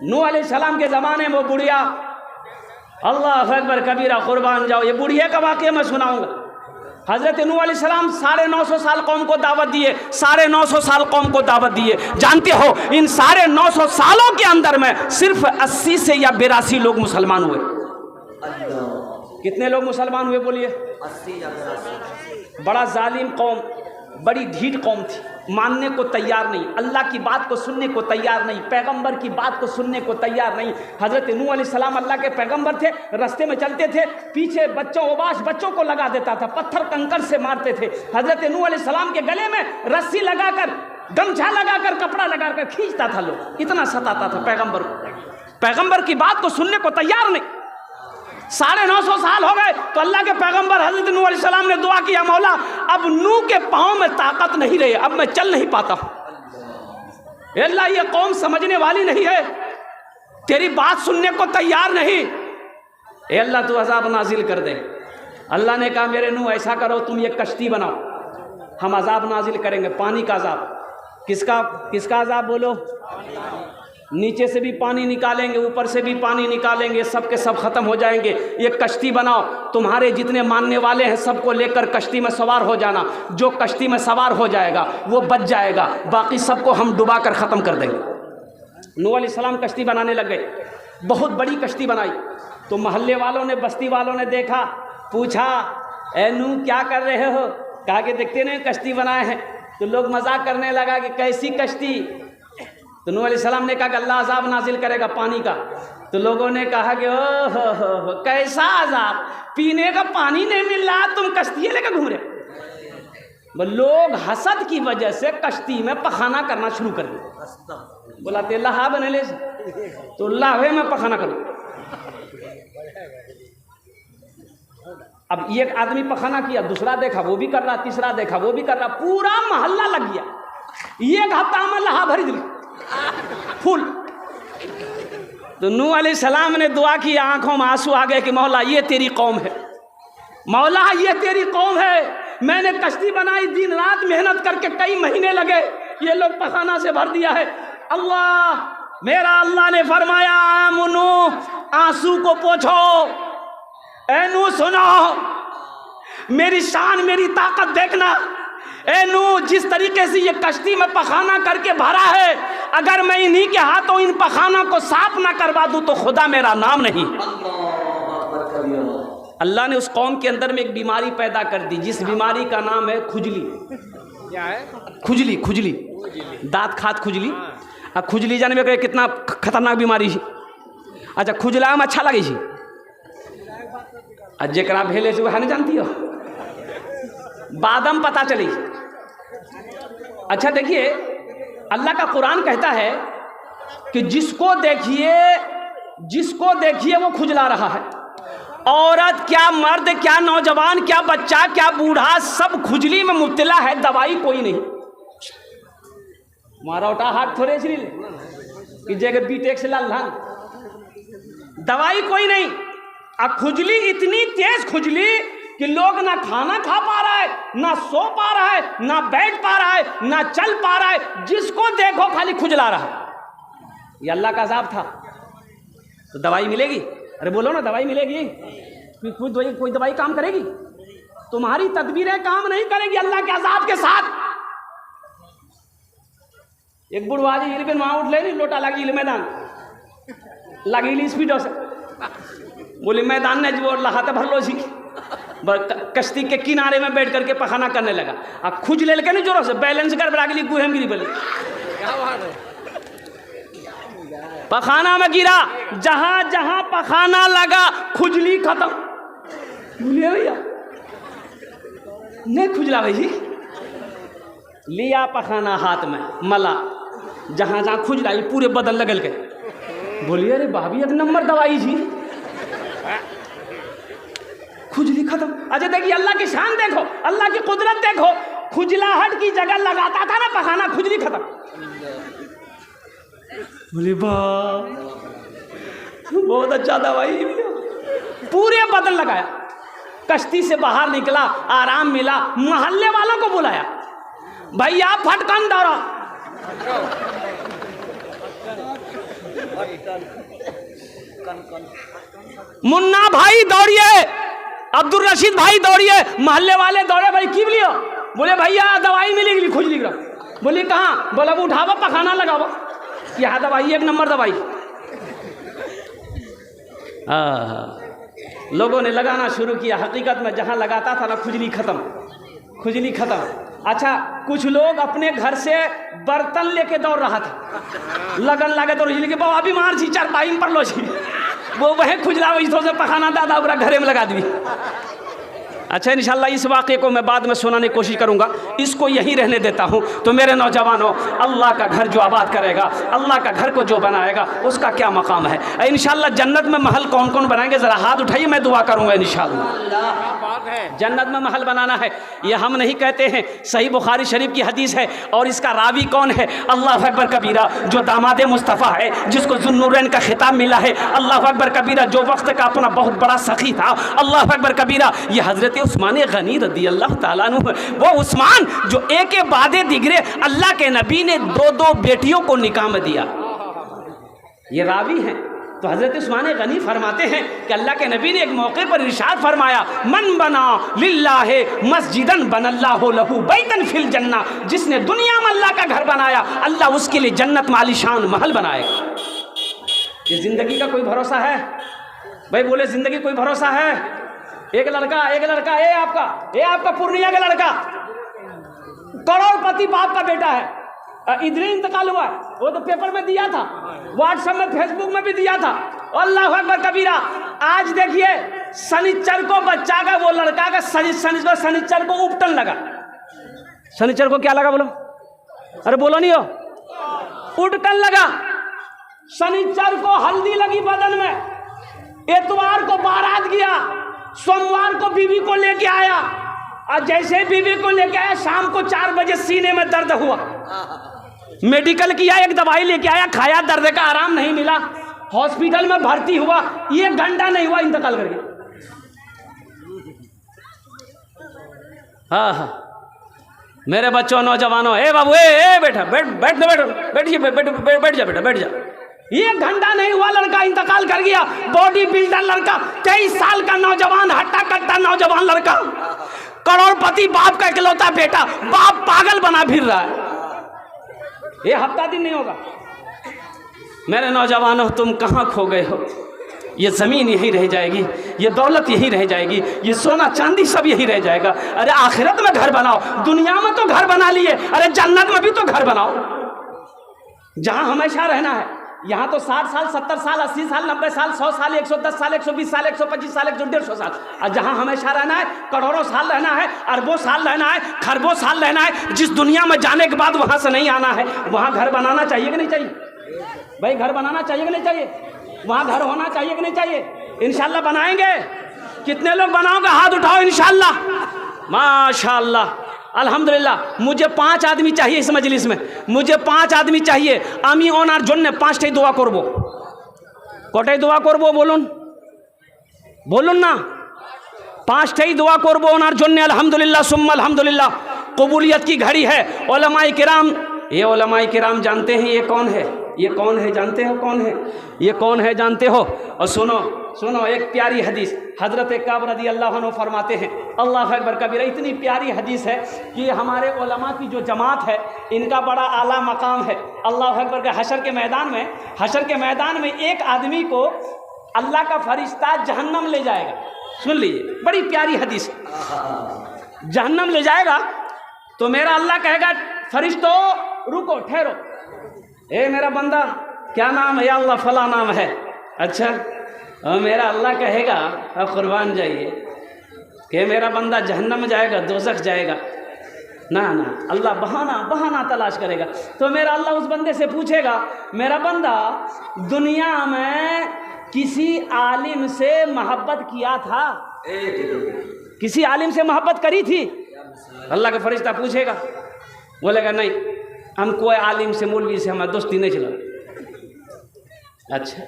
नूह अलैहिस्सलाम के ज़माने में वो बुढ़िया, अल्लाह अकबर कबीरा, कुर्बान जाओ, ये बुढ़िया का वाक़या मैं सुनाऊंगा। हज़रत नूह अलैहिस्सलाम 950 साल कौम को दावत दिए, 950 साल कौम को दावत दिए। जानते हो इन 950 सालों के अंदर में सिर्फ 80 से या 82 लोग मुसलमान हुए। कितने लोग मुसलमान हुए बोलिए? 80 या 82। बड़ा जालिम कौम, बड़ी ढीठ कौम थी, मानने को तैयार नहीं, अल्लाह की बात को सुनने को तैयार नहीं, पैगंबर की बात को सुनने को तैयार नहीं। हज़रत नूह अलैहिस्सलाम अल्लाह के पैगंबर थे, रास्ते में चलते थे, पीछे बच्चों ओबाश बच्चों को लगा देता था, पत्थर कंकर से मारते थे। हज़रत नूह अलैहिस्सलाम के गले में रस्सी लगाकर, गमछा लगाकर, कपड़ा लगाकर खींचता था लोग, इतना सताता था पैगंबर को। पैगंबर की बात को सुनने को तैयार नहीं। 950 साल हो गए तो अल्लाह के पैगंबर हज़रत नूह अलैहिस्सलाम ने दुआ किया, मौला अब नूह के पाँव में ताकत नहीं रही, अब मैं चल नहीं पाता हूँ। अल्लाह ये कौम समझने वाली नहीं है, तेरी बात सुनने को तैयार नहीं। अल्लाह तू अज़ाब नाजिल कर दे। अल्लाह ने कहा मेरे नूह ऐसा करो, तुम ये कश्ती बनाओ, हम अज़ाब नाजिल करेंगे, पानी का अज़ाब। किसका अज़ाब बोलो? नीचे से भी पानी निकालेंगे, ऊपर से भी पानी निकालेंगे, सब के सब ख़त्म हो जाएंगे। ये कश्ती बनाओ, तुम्हारे जितने मानने वाले हैं सबको लेकर कश्ती में सवार हो जाना, जो कश्ती में सवार हो जाएगा वो बच जाएगा, बाकी सबको हम डुबा कर ख़त्म कर देंगे। नूह अलैहिस्सलाम कश्ती बनाने लग गए, बहुत बड़ी कश्ती बनाई। तो मोहल्ले वालों ने, बस्ती वालों ने देखा, पूछा ए नूह क्या कर रहे हो? कहा कि देखते नहीं कश्ती बनाए हैं। तो लोग मजाक करने लगा कि कैसी कश्ती? तो नूह अलैहिस्सलाम ने कहा कि अल्लाह अज़ाब नाजिल करेगा पानी का। तो लोगों ने कहा कि ओ हो, कैसा अज़ाब, पीने का पानी नहीं मिल रहा, तुम कश्ती लेकर घूम रहे। लोग हसद की वजह से कश्ती में पखाना करना शुरू कर दिया। बोला तेल्ला बने ले तो लाहे में पखाना करो। अब एक आदमी पखाना किया, दूसरा देखा वो भी कर रहा, तीसरा देखा वो भी कर रहा, पूरा मोहल्ला लग गया। एक हफ्ता में लहा भरी दिल फुल। तो नूह अलैहिस्सलाम ने दुआ की, आंखों में आंसू आ गए कि मौला ये तेरी कौम है, मौला ये तेरी कौम है। मैंने कश्ती बनाई, दिन रात मेहनत करके कई महीने लगे, ये लोग पखाना से भर दिया है। अल्लाह मेरा अल्लाह ने फरमाया नूह आंसू को पोंछो, ए नूह सुनो, मेरी शान मेरी ताकत देखना। ए नूह जिस तरीके से ये कश्ती में पखाना करके भरा है, अगर मैं इन्हीं के हाथों इन पखाना को साफ ना करवा दूं तो खुदा मेरा नाम नहीं। अल्लाह ने उस कौम के अंदर में एक बीमारी पैदा कर दी, जिस बीमारी का नाम है खुजली। क्या है? खुजली। खुजली, दांत खात खुजली। अब खुजली जाने में कितना खतरनाक बीमारी है। अच्छा खुजला में अच्छा लगे जरा भेले से वह नहीं जानती हो, बादम पता चली। अच्छा देखिए अल्लाह का कुरान कहता है कि जिसको देखिए वो खुजला रहा है। औरत क्या, मर्द क्या, नौजवान क्या, बच्चा क्या, बूढ़ा, सब खुजली में मुब्तला है, दवाई कोई नहीं। मारा उठा हाथ थोड़े कि जगह बीटेक से लाल धान, दवाई कोई नहीं। अब खुजली इतनी तेज खुजली कि लोग ना खाना खा पा रहा है, ना सो पा रहा है, ना बैठ पा रहा है, ना चल पा रहा है, जिसको देखो खाली खुजला रहा है। ये अल्लाह का अज़ाब था। तो दवाई मिलेगी? अरे बोलो ना, दवाई मिलेगी? कोई दवाई काम करेगी? तुम्हारी तदबीरें काम नहीं करेगी अल्लाह के अज़ाब के साथ। एक बुढ़वाजी इलबे वहाँ उठ ले, लोटा लगी मैदान लगी स्पीडो से, बोली मैदान ने जो लहाते भर लो जी, कश्ती के किनारे में बैठ करके पखाना करने लगा। अब खुज ले के नहीं जोरों से बैलेंस कर बड़ा के गुहे में गिरी बोले, पखाना में गिरा, जहां जहां पखाना लगा खुजली खत्म। बोलिए भैया नहीं खुजला भाई जी, लिया पखाना हाथ में मला, जहां जहां खुजला ये पूरे बदन लगल के। बोलिए अरे भाभी एक नंबर दवाई जी, खुजली खत्म। अच्छा देखिए अल्लाह की शान देखो, अल्लाह की कुदरत देखो, खुजलाहट की जगह लगाता था ना पखाना, खुजली खत्म। बोली बहुत अच्छा दवाई, पूरे बदन लगाया, कश्ती से बाहर निकला, आराम मिला, मोहल्ले वालों को बुलाया, भैया फटकन दौड़ा, मुन्ना भाई दौड़िए, अब्दुल रशीद भाई दौड़िए, मोहल्ले वाले दौड़े, भाई की लियो? बोले भैया दवाई मिलेगी खुजली का। बोली कहाँ? बोला वो उठावा पखाना लगावा, यहाँ दवाई 1 नंबर दवाई। लोगों ने लगाना शुरू किया। हकीकत में जहाँ लगाता था ना खुजली खत्म, खुजली खत्म। अच्छा, कुछ लोग अपने घर से बर्तन लेके दौड़ रहा था, लगन लगे तो खुजली के बाबा बीमार छी, चारपाई में पड़लो छी, वो वह खुजला वही से पखाना दादा ओकरा घरे में लगा दी। अच्छा, इंशाल्लाह इस वाक़े को मैं बाद में सुनाने की कोशिश करूँगा, इसको यहीं रहने देता हूँ। तो मेरे नौजवानों, अल्लाह का घर जो आबाद करेगा, अल्लाह का घर को जो बनाएगा, उसका क्या मकाम है। इंशाल्लाह जन्नत में महल कौन कौन बनाएंगे, ज़रा हाथ उठाइए, मैं दुआ करूँगा इंशाल्लाह। जन्नत में महल बनाना है, ये हम नहीं कहते हैं, सही बुखारी शरीफ की हदीस है। और इसका रावी कौन है? अल्लाह अकबर कबीरा, जो दामाद मुस्तफ़ा है, जिसको ज़ुन्नूरैन का खिताब मिला है। अल्लाह अकबर कबीरा, जो वक्त का अपना बहुत बड़ा सखी था। अल्लाह अकबर कबीरा, ये हज़रत उस्मान गनी रदी अल्लाह ताला अन्हु, वो उस्मान जो एक बाद दिगरे अल्लाह के नबी ने 2 बेटियों को निकाह में दिया, ये रावी हैं। तो हज़रत उस्मान गनी फरमाते हैं कि अल्लाह के नबी ने एक मौके पर इरशाद फरमाया, मन बना लिल्लाहि मस्जिदन बनल्लाहु लहू बैतन फिल जन्ना, जिसने दुनिया में अल्लाह का घर बनाया, अल्लाह उसके लिए जन्नत में आलीशान महल बनाएगा। ये ज़िंदगी का कोई भरोसा है? भाई बोले ज़िंदगी कोई भरोसा है? एक लड़का ये आपका पूर्णिया का लड़का, करोड़पति बाप का बेटा है, इधर ही इंतकाल हुआ है। वो तो पेपर में दिया था, व्हाट्सएप में, फेसबुक में भी दिया था। अल्लाह अकबर कबीरा, आज देखिए शनिचर को बच्चा का, वो लड़का का शनिचर को उपटन लगा। शनिचर को क्या लगा बोलो? अरे बोलो नहीं हो, उपटन लगा। शनिचर को हल्दी लगी बदन में, एतवार को बारात गया, सोमवार को बीवी को लेके आया, और जैसे ही बीवी को लेके आया, शाम को 4 बजे सीने में दर्द हुआ। मेडिकल किया, एक दवाई लेके आया, खाया, दर्द का आराम नहीं मिला, हॉस्पिटल में भर्ती हुआ, 1 घंटा नहीं हुआ इंतकाल कर गया। हाँ, मेरे बच्चों, नौजवानों, ए बाबू, ए बेटा, बैठ जा बेटा, बैठ जा। 1 घंटा नहीं हुआ, लड़का इंतकाल कर गया। बॉडी बिल्डर लड़का, 23 साल का नौजवान, हट्टा कट्टा नौजवान लड़का, करोड़पति बाप का इकलौता बेटा, बाप पागल बना फिर रहा है। ये हफ्ता दिन नहीं होगा। मेरे नौजवानों, तुम कहाँ खो गए हो? ये ज़मीन यहीं रह जाएगी, ये दौलत यहीं रह जाएगी, ये सोना चांदी सब यहीं रह जाएगा। अरे आखिरत में घर बनाओ, दुनिया में तो घर बना लिए, अरे जन्नत में भी तो घर बनाओ, जहाँ हमेशा रहना है। यहाँ तो 60 साल, 70 साल, 80 साल, 90 साल, 100 साल, 110 साल, 120 साल, 125 साल, 150 साल, और जहाँ हमेशा रहना है, करोड़ों साल रहना है, अरबों साल रहना है, खरबों साल रहना है। जिस दुनिया में जाने के बाद वहाँ से नहीं आना है, वहाँ घर बनाना चाहिए कि नहीं चाहिए? भाई घर बनाना चाहिए कि नहीं चाहिए? वहाँ घर होना चाहिए कि नहीं चाहिए? इंशाल्लाह बनाएंगे। कितने लोग बनाओगे? हाथ उठाओ इंशाल्लाह। माशाल्लाह, अल्हम्दुलिल्लाह। मुझे 5 आदमी चाहिए इस मजलिस में, मुझे 5 आदमी चाहिए। आमी ओनार जन्ने 5टाই দোয়া করব। কটাই দোয়া করব বলুন, বলুন না? 5টাই দোয়া করব ওনার জন্য। अल्हम्दुलिल्लाह सुम्मा अल्हम्दुलिल्लाह। कबूलियत की घड़ी है। उलमाए किराम, ये उलमाए किराम जानते हैं ये कौन है? ये कौन है जानते हो? कौन है ये? कौन है जानते हो? और सुनो सुनो, एक प्यारी हदीस हज़रत काब रज़ी अल्लाह अन्हु फरमाते हैं, अल्लाह अकबर कबीरा। इतनी प्यारी हदीस है कि हमारे उलमा की जो जमात है, इनका बड़ा आला मकाम है। अल्लाह अकबर के हशर के मैदान में एक आदमी को अल्लाह का फरिश्ता जहन्नम ले जाएगा। सुन लीजिए, बड़ी प्यारी हदीस। जहन्नम ले जाएगा तो मेरा अल्लाह कहेगा, फरिश्तो रुको, ठहरो, ए मेरा बंदा, क्या नाम है? या अल्लाह फला नाम है। अच्छा, और मेरा अल्लाह कहेगा, अब कुर्बान जाइए, कि मेरा बंदा जहन्नम जाएगा, दोज़ख जाएगा। ना ना, अल्लाह बहाना तलाश करेगा। तो मेरा अल्लाह उस बंदे से पूछेगा, मेरा बंदा दुनिया में किसी आलिम से मोहब्बत किया था? किसी आलिम से मोहब्बत करी थी? अल्लाह का फरिश्ता पूछेगा, बोलेगा नहीं, हम कोई आलिम से, मौलवी से हमारी दोस्ती नहीं चला। अच्छा,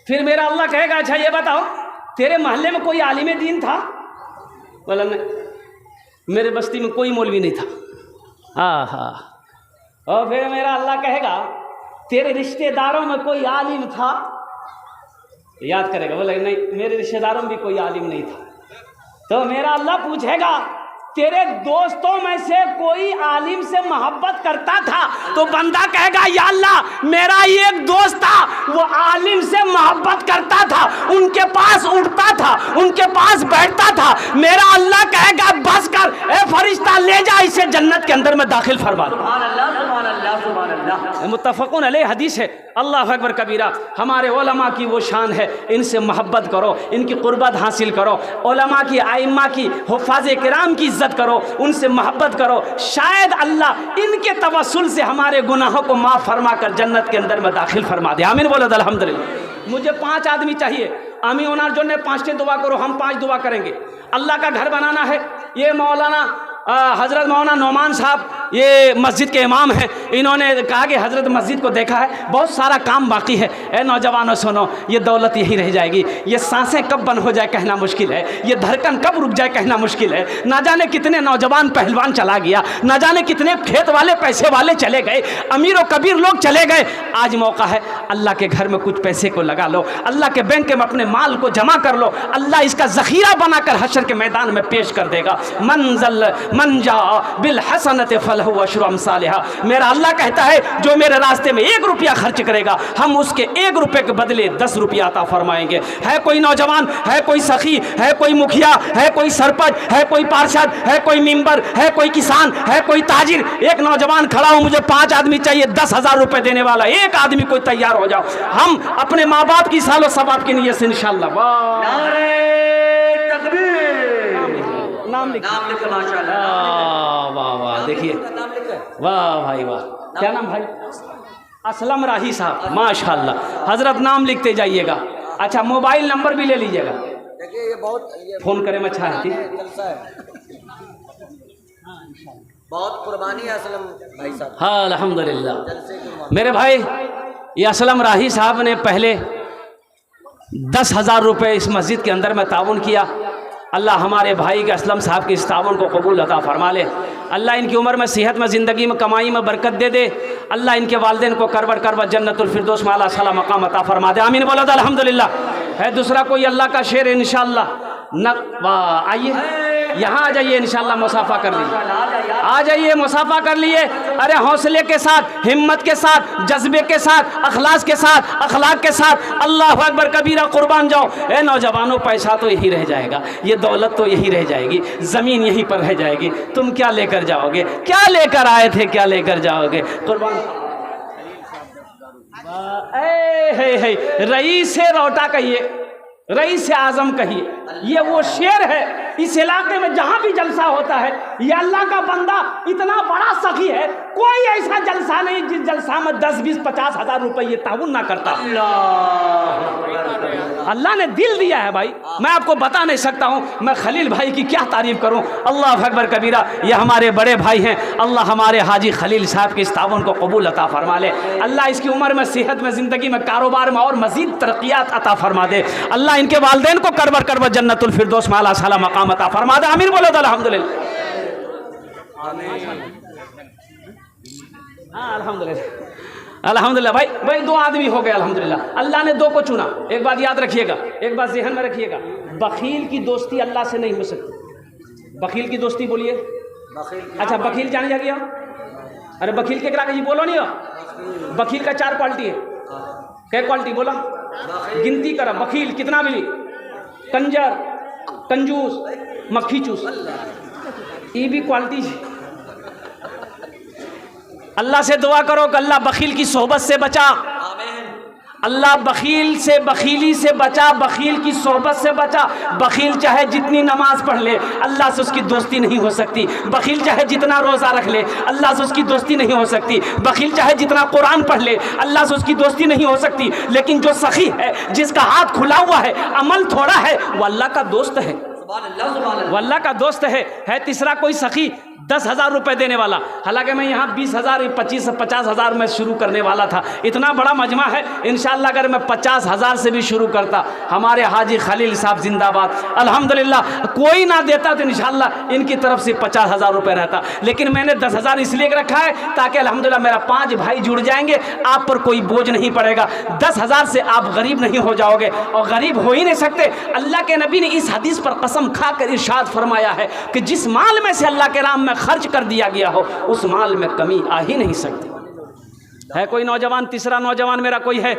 फिर मेरा अल्लाह कहेगा, अच्छा ये बताओ, तेरे मोहल्ले में कोई आलिम दीन था? बोला नहीं, मेरे बस्ती में कोई मौलवी नहीं था। हाँ। और फिर मेरा अल्लाह कहेगा, तेरे रिश्तेदारों में कोई आलिम था? याद करेगा, बोले नहीं मेरे रिश्तेदारों में भी कोई आलिम नहीं था। तो मेरा अल्लाह पूछेगा तेरे दोस्तों में से कोई आलिम से मोहब्बत करता था? तो बंदा कहेगा या अल्लाह मेरा एक दोस्त था, वो आलिम से मोहब्बत करता था, उनके पास उठता था, उनके पास बैठता था। मेरा अल्लाह कहेगा बस कर, ए फरिश्ता ले जा इसे जन्नत के अंदर में दाखिल फरमा दो। सुभान अल्लाह, सुभान अल्लाह, सुभान अल्लाह। मुत्तफ़क़ुन अलैह हदीस है। अल्लाह अकबर कबीरा। हमारे उलमा की वो शान है, इनसे मोहब्बत करो, इनकी क़ुर्बत हासिल करो, उलमा की, आइम्मा की, हुफ़ाज़ किराम की इज़्ज़त करो, उनसे मोहब्बत करो। शायद अल्लाह इनके तवस्सुल से हमारे गुनाहों को माफ़ फरमा कर जन्नत के अंदर में दाखिल फरमा दे। आमीन बोलो अल्हम्दुलिल्लाह। मुझे 5 आदमी चाहिए, आमीन ओनार जो ने 5 दुआ करो, हम 5 दुआ करेंगे। अल्लाह का घर बनाना है। ये मौलाना हज़रत मौलाना नौमान साहब ये मस्जिद के इमाम हैं, इन्होंने कहा कि हज़रत मस्जिद को देखा है, बहुत सारा काम बाकी है। ए नौजवानों सुनो, ये दौलत यही रह जाएगी, ये सांसें कब बंद हो जाए कहना मुश्किल है, ये धड़कन कब रुक जाए कहना मुश्किल है। ना जाने कितने नौजवान पहलवान चला गया, ना जाने कितने खेत वाले पैसे वाले चले गए, अमीर और कबीर लोग चले गए। आज मौका है, अल्लाह के घर में कुछ पैसे को लगा लो, अल्लाह के बैंक में अपने माल को जमा कर लो, अल्लाह इसका ज़ख़ीरा बनाकर हशर के मैदान में पेश कर देगा। मन जा बिल हसनत फलहु अशरु अमसालिहा। मेरा अल्लाह कहता है जो मेरे रास्ते में 1 रुपया खर्च करेगा, हम उसके 1 रुपये के बदले 10 रुपया अता फरमाएंगे। है कोई नौजवान, है कोई सखी, है कोई मुखिया, है कोई सरपंच, है कोई पार्षद, है कोई मेंबर, है कोई किसान, है कोई ताजिर, एक नौजवान खड़ा हो, मुझे 5 आदमी चाहिए 10,000 रुपये देने वाला, एक आदमी कोई तैयार हो जाओ। हम अपने माँ बाप की सालों सवाब की नीयत से इंशाअल्लाह। नारे तकबीर। नाम लिख, नाम लिखे माशाअल्लाह। वाह वाह, देखिए वाह भाई वाह। क्या नाम भाई? असलम राही साहब, माशाअल्लाह। हजरत नाम लिखते जाइएगा। अच्छा, मोबाइल नंबर भी ले लीजिएगा। देखिए ये बहुत फोन करें अच्छा है, जलसा है, बहुत कुर्बानी है असलम भाई साहब। हाँ अल्हम्दुलिल्लाह। जलसे की कुर्बानी। मेरे भाई ये असलम राही साहब ने पहले 10,000 रुपये इस मस्जिद के अंदर में ताउन किया। अल्लाह हमारे भाई के असलम साहब के इस ताउन को कबूल अता फरमा ले। अल्लाह इनकी उम्र में, सेहत में, ज़िंदगी में, कमाई में बरकत दे दे। अल्लाह इनके वालिदैन को करबर करबर जन्नतुल फिरदौस में आला साला मकाम अता फरमा दे। आमीन बोलो अल्हम्दुलिल्लाह। है दूसरा कोई अल्लाह का शेर इंशाअल्लाह न? वाह, आइए यहाँ आ जाइए, इंशाअल्लाह मुसाफा कर लीजिए। आ जाइए, मुसाफा कर लिए। अरे हौसले के साथ, हिम्मत के साथ, जज्बे के साथ, अखलास के साथ, अखलाक के साथ। अल्लाह अकबर कबीरा, कुर्बान जाओ। ए नौजवानों, पैसा तो यही रह जाएगा, ये दौलत तो यही रह जाएगी, ज़मीन यहीं पर रह जाएगी। तुम क्या लेकर जाओगे? क्या लेकर आए थे, क्या लेकर जाओगे? कुर्बान रईस से रोटा कहिए, रईस आज़म कहिए, ये वो शेर है। इस इलाके में जहाँ भी जलसा होता है, ये अल्लाह का बंदा इतना बड़ा सखी है, कोई ऐसा जलसा नहीं जिस जलसा में 10, 20, 50 हज़ार रुपये ये ताउन ना करता। अल्लाह ने दिल दिया है भाई, मैं आपको बता नहीं सकता हूँ। मैं खलील भाई की क्या तारीफ़ करूँ। अल्लाह अकबर कबीरा। ये हमारे बड़े भाई हैं। अल्लाह हमारे हाजी खलील साहब के इस ताउन को कबूल अता फरमा ले। अल्लाह इसकी उम्र में, सेहत में, ज़िंदगी में, कारोबार में और मज़ीद तरक्यात अता फरमा दे। अल्लाह इनके वालिदैन को करबर करबर जन्नतुल फिरदौस में आला साला मकाम अता फरमा दे। आमीन बोलो अल्हम्दुलिल्लाह। हाँ अल्हम्दुलिल्लाह, अल्हम्दुलिल्लाह। भाई 2 आदमी हो गए अल्हम्दुलिल्लाह। अल्लाह ने 2 को चुना। एक बात याद रखिएगा, एक बात ज़हन में रखिएगा, बखील की दोस्ती अल्लाह से नहीं हो सकती। बखील की दोस्ती बोलिए। अच्छा, बखील जाने जा गया? अरे बखील के करा जी बोलो नहीं हो। बखील का 4 क्वालिटी है। क्या क्वालिटी बोला? गिनती करा। बखील कितना मिली? कंजर, कंजूस, मक्खी चूस, ये भी क्वालिटी है। अल्लाह से दुआ करो कि अल्लाह बखील की सोहबत से बचा, अल्लाह बखील से, बखीली से बचा, बखील की सोहबत से बचा। बखील चाहे जितनी नमाज पढ़ ले, अल्लाह से उसकी दोस्ती नहीं हो सकती। बखील चाहे जितना रोज़ा रख ले, अल्लाह से उसकी दोस्ती नहीं हो सकती। बखील चाहे जितना कुरान पढ़ ले, अल्लाह से उसकी दोस्ती नहीं हो सकती। लेकिन जो सखी है, जिसका हाथ खुला हुआ है, अमल थोड़ा है, वो अल्लाह का दोस्त है, वो अल्लाह का दोस्त है। तीसरा कोई सखी 10,000 रुपये देने वाला। हालांकि मैं यहाँ 20,000 50,000 में शुरू करने वाला था। इतना बड़ा मजमा है, इंशाअल्लाह अगर मैं 50,000 से भी शुरू करता, हमारे हाजी खलील साहब जिंदाबाद, अल्हम्दुलिल्लाह, कोई ना देता तो इंशाअल्लाह इनकी तरफ से 50,000 रुपये रहता। लेकिन मैंने 10,000 इसलिए रखा है ताकि अल्हम्दुलिल्लाह मेरा 5 भाई जुड़ जाएंगे, आप पर कोई बोझ नहीं पड़ेगा। 10,000 से आप गरीब नहीं हो जाओगे, और गरीब हो ही नहीं सकते। अल्लाह के नबी ने इस हदीस पर कसम खाकर इरशाद फरमाया है कि जिस माल में से अल्लाह के नाम में खर्च कर दिया गया हो, उस माल में कमी आ ही नहीं सकती। है कोई नौजवान, तीसरा नौजवान मेरा कोई है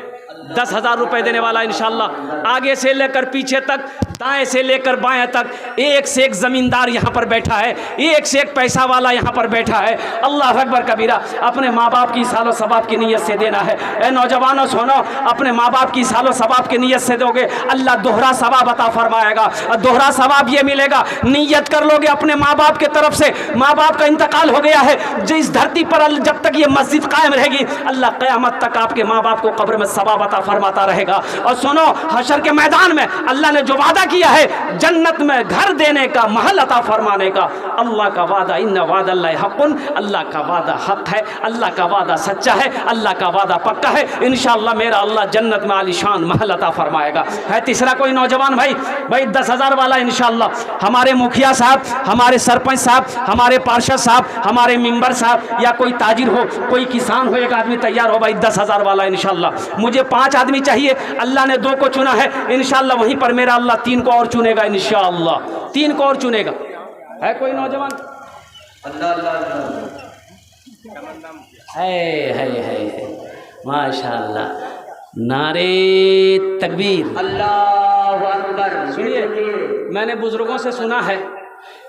10,000 रुपये देने वाला इंशाअल्लाह। आगे से लेकर पीछे तक, दाएं से लेकर बाएं तक, एक से एक ज़मींदार यहाँ पर बैठा है, एक से एक पैसा वाला यहाँ पर बैठा है। अल्लाह अकबर कबीरा। अपने माँ बाप की सालो सवाब की नीयत से देना है। ए नौजवानों सुनो, अपने माँ बाप की सालो सवाब की नीयत से दोगे, अल्लाह दोहरा सवाब अता फरमाएगा। और दोहरा सवाब ये मिलेगा, नीयत कर लोगे अपने माँ बाप की तरफ से। माँ बाप का इंतकाल हो गया है, जिस धरती पर जब तक ये मस्जिद कायम रहेगी, अल्लाह क़यामत तक आपके माँ बाप को कब्र में सवाब अता फरमाता रहेगा। और सुनो, हशर के मैदान में अल्लाह ने जो वादा किया है जन्नत में घर देने का, महल अता फरमाने का, अल्लाह का वादा, इन्ना वादल्लाहि हक़्क़ुन, अल्लाह का वादा हक है, अल्लाह का वादा सच्चा है, अल्लाह का वादा पक्का है। इंशाअल्लाह मेरा अल्लाह जन्नत में आलीशान महल अता फरमाएगा। है तीसरा कोई नौजवान भाई 10,000 वाला इंशाअल्लाह। हमारे मुखिया साहब, हमारे सरपंच साहब, हमारे पार्षद साहब, हमारे मेंबर साहब, या कोई ताजिर हो, कोई किसान हो, एक आदमी तैयार हो भाई 10,000 वाला इंशाअल्लाह। मुझे 5 आदमी चाहिए, अल्लाह ने 2 को चुना है इंशाअल्लाह, वहीं पर मेरा अल्लाह 3 को और चुनेगा इंशाअल्लाह, 3 को और चुनेगा। है कोई नौजवान? है माशाअल्लाह। नारे तकबीर, अल्लाहु अकबर। सुनिए, मैंने बुजुर्गों से सुना है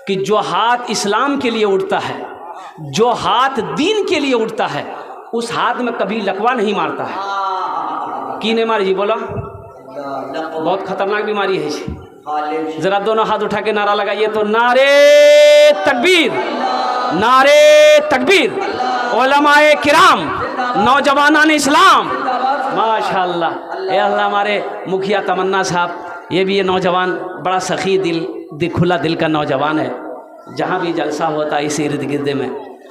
कि जो हाथ इस्लाम के लिए उठता है, जो हाथ दीन के लिए उठता है, उस हाथ में कभी लकवा नहीं मारता है। की नहीं मारी जी? बोला, बहुत खतरनाक बीमारी है जी। जरा दोनों हाथ उठा के नारा लगाइए तो, नारे तकबीर, नारे तकबीर। उलमाए किराम, नौजवानान इस्लाम, माशाअल्लाह। ए अल्लाह, हमारे मुखिया तमन्ना साहब, ये भी ये नौजवान बड़ा सखी दिल खुला दिल का नौजवान है। जहाँ भी जलसा होता है इस इर्द गिर्द में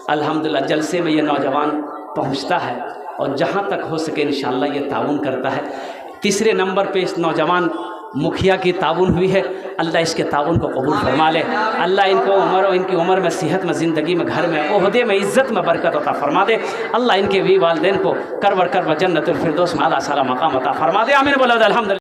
अल्हम्दुलिल्लाह जलसे में ये नौजवान पहुँचता है, और जहाँ तक हो सके इंशाअल्लाह ये ताउन करता है। तीसरे नंबर पे इस नौजवान मुखिया की ताउन हुई है। अल्लाह इसके ताउन को कबूल फरमा ले। अल्लाह इनको उम्र और इनकी उम्र में, सेहत में, ज़िंदगी में, घर में, ओहदे में, इज़्ज़त में बरकत अता फरमा दे। अल्लाह इनके भी वालिदैन को करवर जन्नतुल फिरदौस में आला साला मकाम अता फरमा दे। आमीन बोलो अल्हम्दुलिल्लाह।